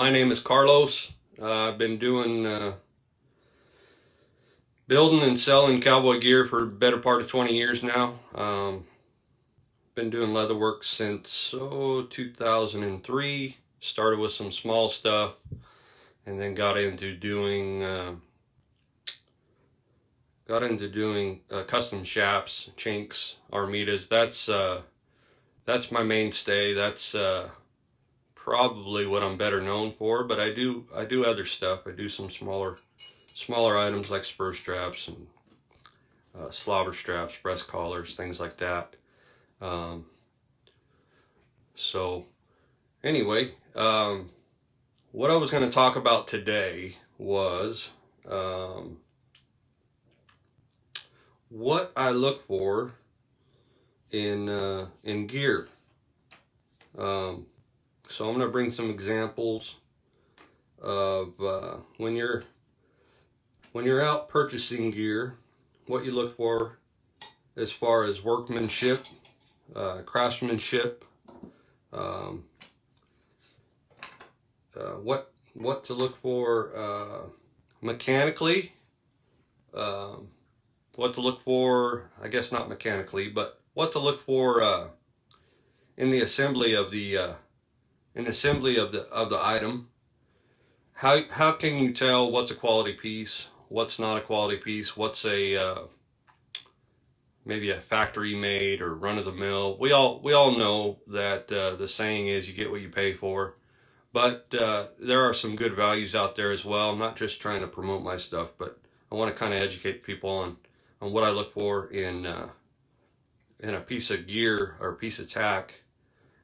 My name is Carlos. I've been doing building and selling cowboy gear for the better part of 20 years now. Been doing leatherwork since 2003. Started with some small stuff and then got into doing custom Chaps, Chinks, Armitas. That's my mainstay. That's probably what I'm better known for, but I do other stuff. I do some smaller items like spur straps and slobber straps, breast collars, things like that. So anyway, what I was going to talk about today was what I look for in gear. So I'm going to bring some examples of when you're out purchasing gear, what you look for as far as workmanship, craftsmanship, what to look for mechanically, what to look for, I guess not mechanically, but what to look for in the assembly of the item. How can you tell what's a quality piece, what's not a quality piece, what's a maybe a factory made or run of the mill? We all know that the saying is you get what you pay for, but there are some good values out there as well. I'm not just trying to promote my stuff, but I want to kind of educate people on what I look for in a piece of gear or a piece of tack.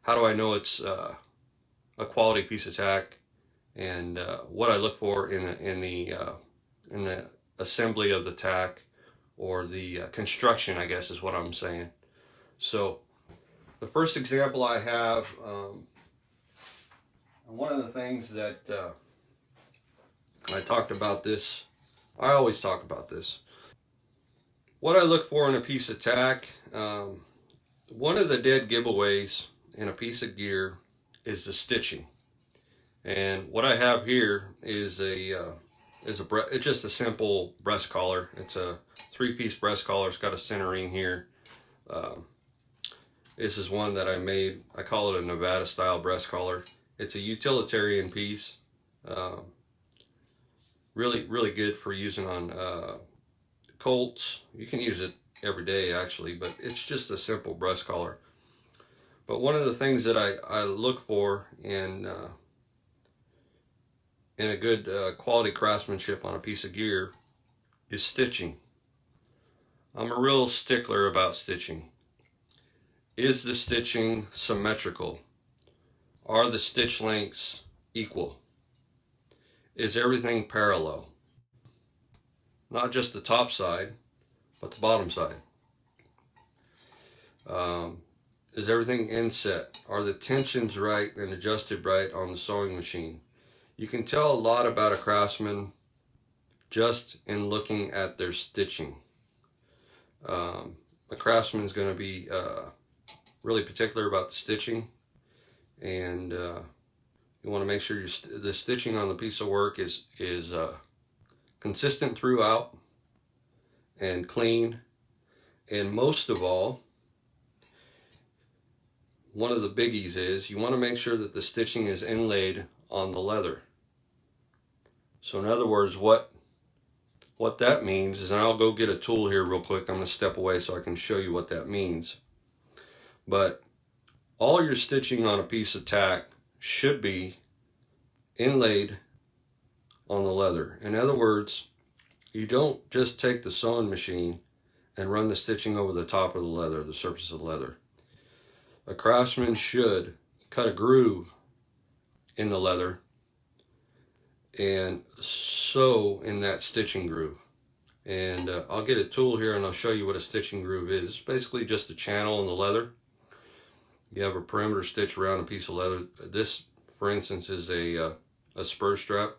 How do I know it's a quality piece of tack, and what I look for in the assembly of the tack, or the construction, I guess is what I'm saying. So the first example I have, one of the things that I always talk about this. What I look for in a piece of tack, one of the dead giveaways in a piece of gear is the stitching. And what I have here is it's just a simple breast collar. It's a 3-piece breast collar. It's got a centering here. This is one that I made. I call it a Nevada style breast collar. It's a utilitarian piece. Really good for using on Colts. You can use it every day actually, but it's just a simple breast collar. But one of the things that I look for in a good quality craftsmanship on a piece of gear is stitching. I'm a real stickler about stitching. Is the stitching symmetrical? Are the stitch lengths equal? Is everything parallel? Not just the top side, but the bottom side. Is everything inset? Are the tensions right and adjusted right on the sewing machine? You can tell a lot about a craftsman just in looking at their stitching. A craftsman is going to be really particular about the stitching, and you want to make sure the stitching on the piece of work is consistent throughout and clean. And most of all, one of the biggies is you want to make sure that the stitching is inlaid on the leather. So in other words, what that means is, and I'll go get a tool here real quick. I'm going to step away so I can show you what that means. But all your stitching on a piece of tack should be inlaid on the leather. In other words, you don't just take the sewing machine and run the stitching over the top of the leather, the surface of the leather. A craftsman should cut a groove in the leather and sew in that stitching groove. And I'll get a tool here and I'll show you what a stitching groove is. It's basically just a channel in the leather. You have a perimeter stitch around a piece of leather. This, for instance, is a spur strap.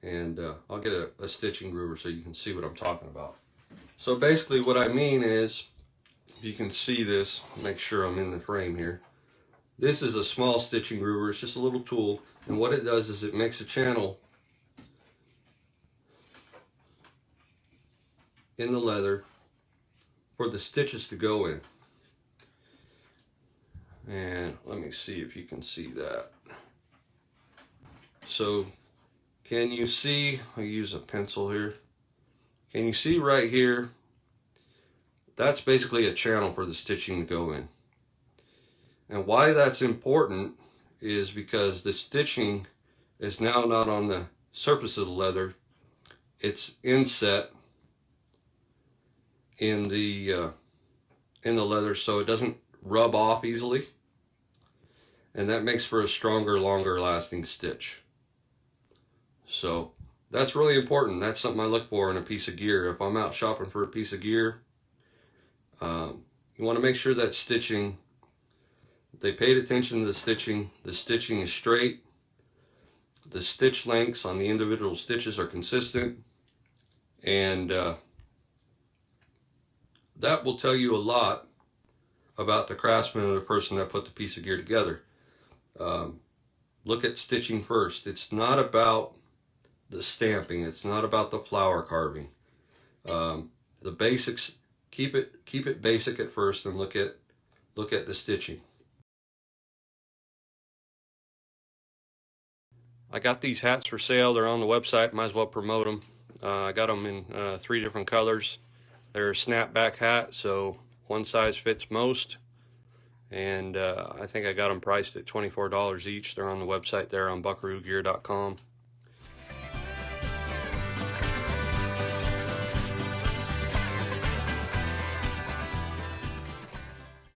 And I'll get a stitching groover so you can see what I'm talking about. So basically what I mean is, if you can see this, make sure I'm in the frame here. This is a small stitching groover. It's just a little tool, and what it does is it makes a channel in the leather for the stitches to go in. And let me see if you can see that. So can you see, I'll use a pencil here. Can you see right here? That's basically a channel for the stitching to go in. And why that's important is because the stitching is now not on the surface of the leather. It's inset in the leather, so it doesn't rub off easily. And that makes for a stronger, longer lasting stitch. So that's really important. That's something I look for in a piece of gear. If I'm out shopping for a piece of gear, you want to make sure that stitching, they paid attention to the stitching is straight, the stitch lengths on the individual stitches are consistent, and that will tell you a lot about the craftsman or the person that put the piece of gear together. Look at stitching first. It's not about the stamping. It's not about the flower carving. The basics. Keep it basic at first, and look at the stitching. I got these hats for sale. They're on the website. Might as well promote them. I got them in 3 different colors. They're a snapback hat, so one size fits most. And I think I got them priced at $24 each. They're on the website there on buckaroogear.com.